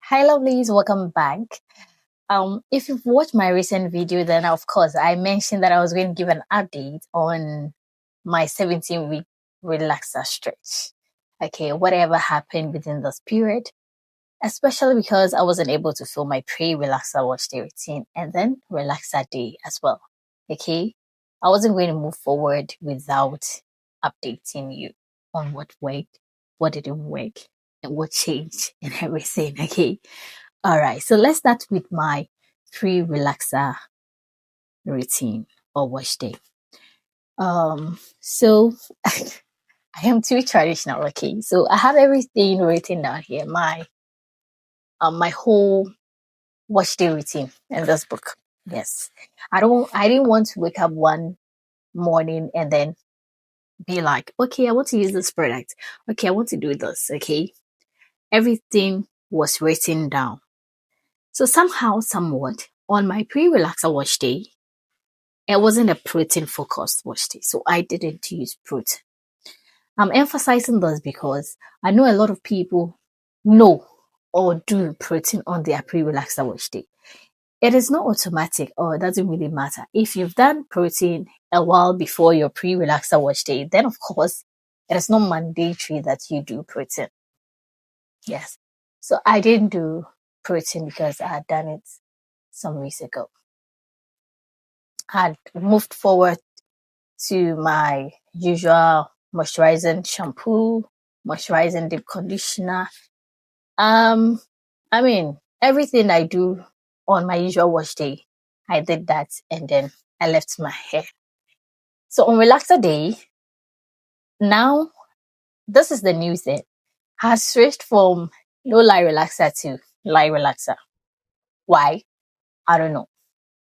Hi, lovelies, welcome back. If you've watched my recent video, then of course I mentioned that I was going to give an update on my 17-week relaxer stretch. Okay, whatever happened within this period, especially because I wasn't able to film my pre-relaxer wash day routine and then relaxer day as well. Okay, I wasn't going to move forward without updating you on what worked, what didn't work, and what changed and everything. Okay. All right, so let's start with my pre-relaxer routine or wash day. So I am too traditional. Okay, so I have everything written down here. My whole wash day routine in this book. Yes, I didn't want to wake up one morning and then be like, okay, I want to use this product. Okay, I want to do this. Okay, everything was written down. So somehow, somewhat, on my pre-relaxer wash day, it wasn't a protein focused wash day, so I didn't use protein. I'm emphasizing this because I know a lot of people know or do protein on their pre-relaxer wash day. It is not automatic or it doesn't really matter. If you've done protein a while before your pre-relaxer wash day, then of course it is not mandatory that you do protein. Yes. So I didn't do protein because I had done it some weeks ago. I had moved forward to my usual moisturizing shampoo, moisturizing deep conditioner. I mean, everything I do on my usual wash day, I did that and then I left my hair. So on relaxer day, now this is the new thing. Has switched from no lie relaxer to lie relaxer. Why? I don't know.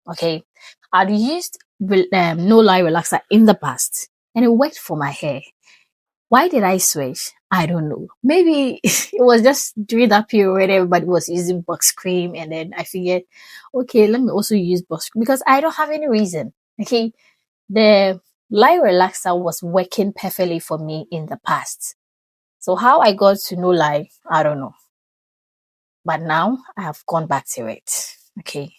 Okay. I'd used no lie relaxer in the past and it worked for my hair. Why did I switch? I don't know. Maybe it was just during that period where everybody was using box cream, and then I figured, okay, let me also use box cream because I don't have any reason. Okay, the Light Relaxer was working perfectly for me in the past. So how I got to no lie, I don't know. But now I have gone back to it. Okay,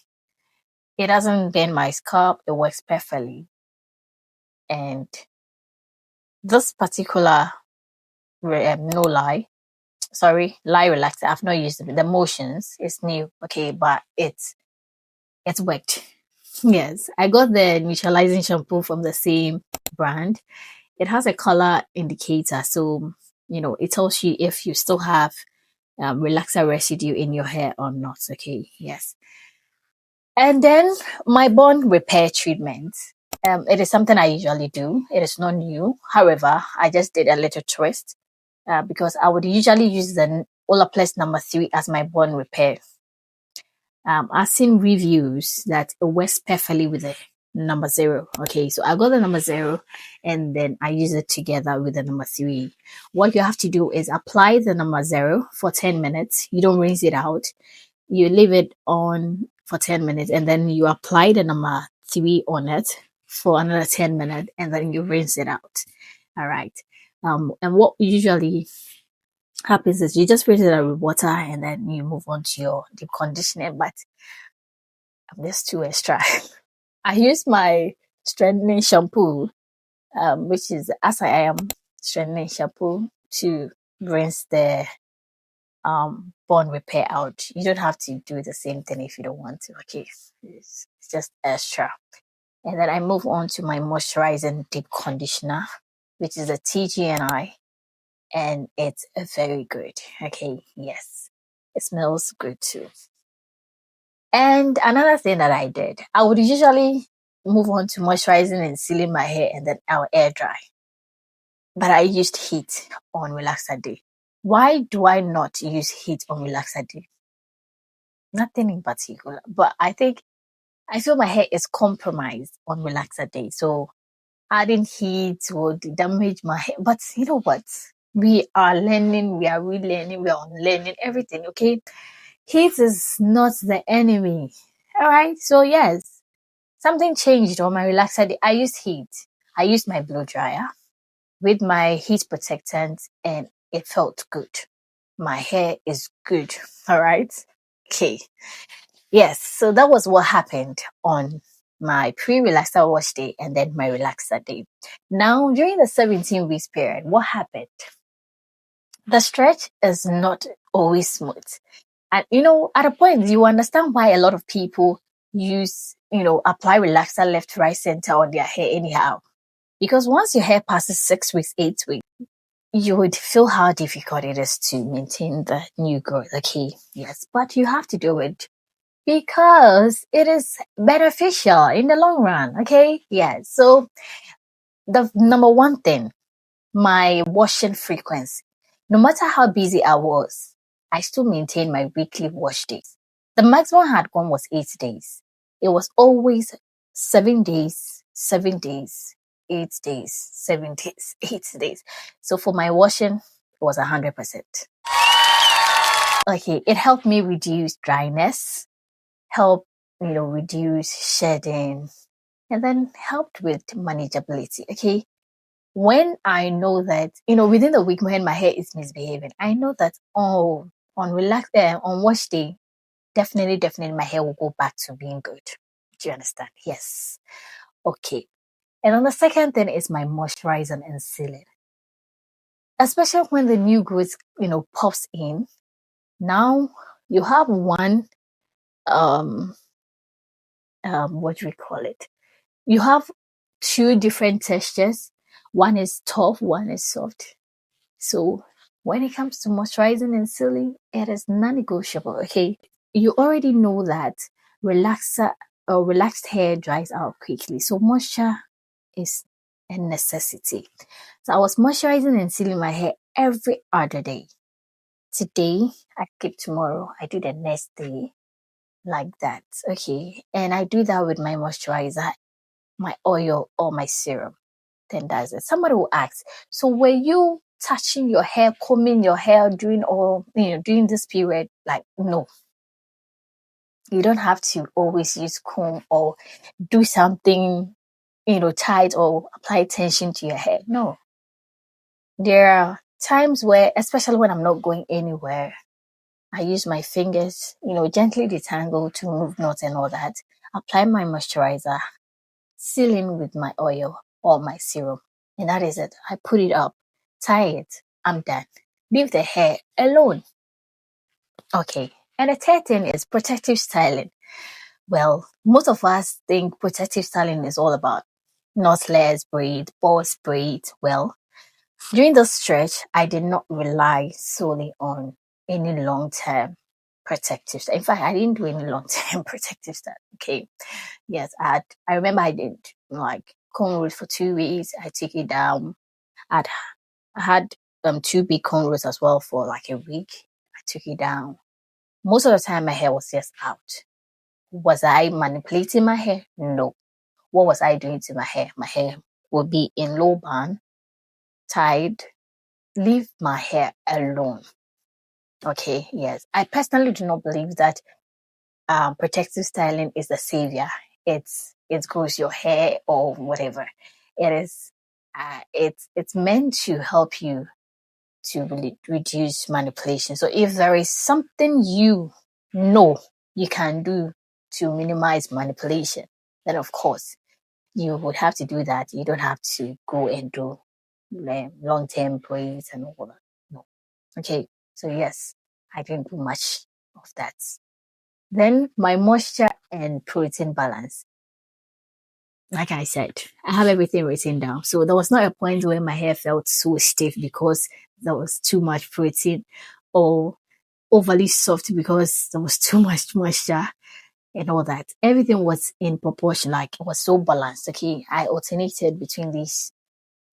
it doesn't burn my scalp. It works perfectly, and this particular no lie, sorry, lie relaxer, I've not used it. The motions is new, okay, but it's worked. Yes, I got the neutralizing shampoo from the same brand. It has a color indicator, so it tells you if you still have relaxer residue in your hair or not. Okay, yes. And then my bond repair treatment. It is something I usually do. It is not new. However, I just did a little twist because I would usually use the Olaplex number 3 as my bond repair. I've seen reviews that it works perfectly with the number 0. Okay, so I got the number 0 and then I use it together with the number 3. What you have to do is apply the number 0 for 10 minutes. You don't rinse it out. You leave it on for 10 minutes and then you apply the number 3 on it for another 10 minutes and then you rinse it out. All right. And what usually happens is you just rinse it out with water and then you move on to your deep conditioner. But I'm just too extra. I use my strengthening shampoo, which is as I am strengthening shampoo to rinse the bond repair out. You don't have to do the same thing if you don't want to. Okay, it's just extra. And then I move on to my moisturizing deep conditioner, which is a TGNI, and it's very good. Okay, yes, it smells good too. And another thing that I did, I would usually move on to moisturizing and sealing my hair and then I'll air dry. But I used heat on relaxer day. Why do I not use heat on relaxer day? Nothing in particular, but I feel my hair is compromised on relaxer day. So adding heat would damage my hair. But you know what? We are learning, we are relearning, we are unlearning everything, okay? Heat is not the enemy. All right. So yes, something changed on my relaxer day. I used heat. I used my blow dryer with my heat protectant and it felt good. My hair is good. All right. Okay. Yes. So that was what happened on my pre-relaxer wash day and then my relaxer day. Now, during the 17 weeks period, what happened? The stretch is not always smooth. And at a point, you understand why a lot of people apply relaxer left, right, center on their hair anyhow. Because once your hair passes 6 weeks, 8 weeks, you would feel how difficult it is to maintain the new growth. Okay, yes, but you have to do it because it is beneficial in the long run. Okay, yeah. So the number one thing, my washing frequency. No matter how busy I was, I still maintained my weekly wash days. The maximum I had gone was 8 days. It was always 7 days, 7 days, 8 days, 7 days, 8 days. So for my washing, it was 100%. Okay, it helped me reduce dryness, help reduce shedding, and then helped with manageability. Okay, when I know that within the week when my hair is misbehaving, I know that on wash day, definitely my hair will go back to being good. Do you understand? Yes. Okay. And then the second thing is my moisturizing and sealing, especially when the new growth pops in. Now you have one um what do we call it? You have two different textures. One is tough, one is soft. So when it comes to moisturizing and sealing, it is non-negotiable. Okay, you already know that relaxer or relaxed hair dries out quickly, so moisture is a necessity. So I was moisturizing and sealing my hair every other day. Today I keep, tomorrow I do the next day, like that. Okay, and I do that with my moisturizer, my oil, or my serum. Then that's it. Somebody will ask, so were you touching your hair, combing your hair during this period? Like, no, you don't have to always use comb or do something, tight or apply tension to your hair. No, there are times where, especially when I'm not going anywhere, I use my fingers, gently detangle to remove knots and all that. Apply my moisturizer, seal in with my oil or my serum, and that is it. I put it up, tie it, I'm done. Leave the hair alone. Okay. And the third thing is protective styling. Well, most of us think protective styling is all about knotless braid, boss braid. Well, during the stretch, I did not rely solely on any long-term protective style. In fact, I didn't do any long-term protective style. Okay. Yes, I remember I did like cornrows for 2 weeks. I took it down. I'd I had two big cornrows as well for like a week. I took it down. Most of the time my hair was just out. Was I manipulating my hair? No. What was I doing to my hair? My hair would be in low bun, tied. Leave my hair alone. Okay, yes. I personally do not believe that protective styling is the savior. It grows your hair or whatever. It is it's meant to help you to really reduce manipulation. So if there is something you can do to minimize manipulation, then of course you would have to do that. You don't have to go and do long-term braids and all that. No. Okay. So yes, I didn't do much of that. Then my moisture and protein balance. Like I said, I have everything written down. So there was not a point where my hair felt so stiff because there was too much protein, or overly soft because there was too much moisture and all that. Everything was in proportion, like it was so balanced. Okay, I alternated between these.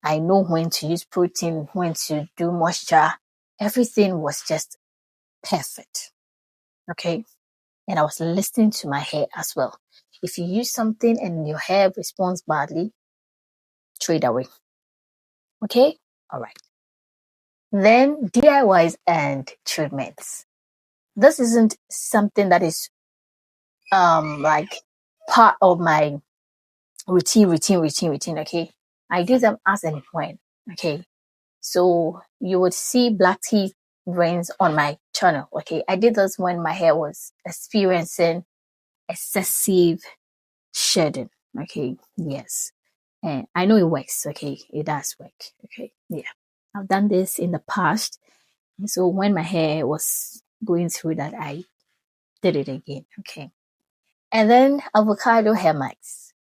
I know when to use protein, when to do moisture. Everything was just perfect. Okay. And I was listening to my hair as well. If you use something and your hair responds badly, throw it away. Okay? All right. Then DIYs and treatments. This isn't something that is like part of my routine. Okay. I do them as and when. Okay. So you would see black tea rinse on my channel. Okay, I did this when my hair was experiencing excessive shedding. Okay, yes, and I know it works. Okay, it does work. Okay, yeah, I've done this in the past. So when my hair was going through that, I did it again. Okay, and then avocado hair mask.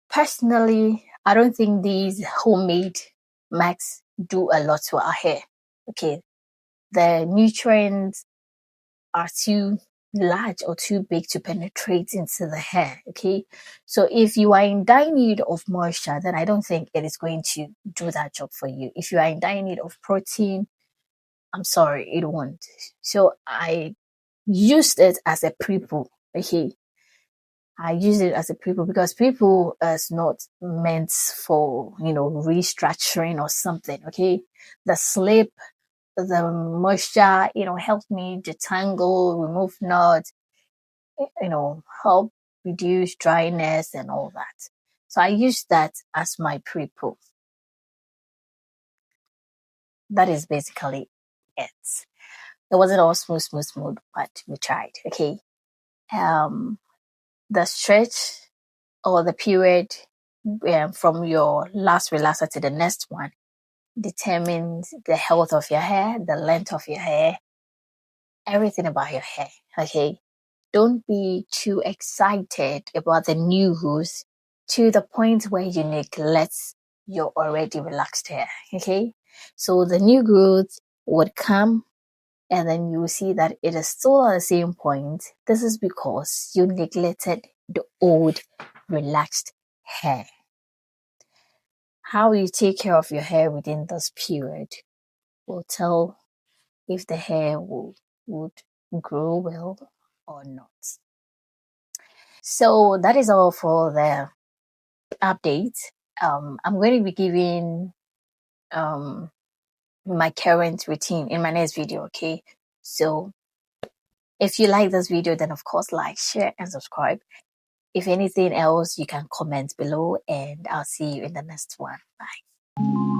Personally, I don't think these homemade masks do a lot to our hair. Okay, the nutrients are too large or too big to penetrate into the hair. Okay, so if you are in dire need of moisture, then I don't think it is going to do that job for you. If you are in dire need of protein, I'm sorry, it won't. So I used it as a pre-poo. Okay, I use it as a pre-poo because pre-poo is not meant for, restructuring or something. Okay, the slip, the moisture, help me detangle, remove knots, help reduce dryness and all that. So I use that as my pre-poo. That is basically it. It wasn't all smooth, but we tried. Okay. The stretch or the period from your last relaxer to the next one determines the health of your hair, the length of your hair, everything about your hair. Okay. Don't be too excited about the new rules to the point where you neglect your already relaxed hair. Okay. So the new growth would come and then you will see that it is still at the same point. This is because you neglected the old relaxed hair. How you take care of your hair within this period will tell if the hair would grow well or not. So that is all for the update. I'm going to be giving my current routine in my next video. Okay, so if you like this video, then of course like, share, and subscribe. If anything else, you can comment below, and I'll see you in the next one. Bye.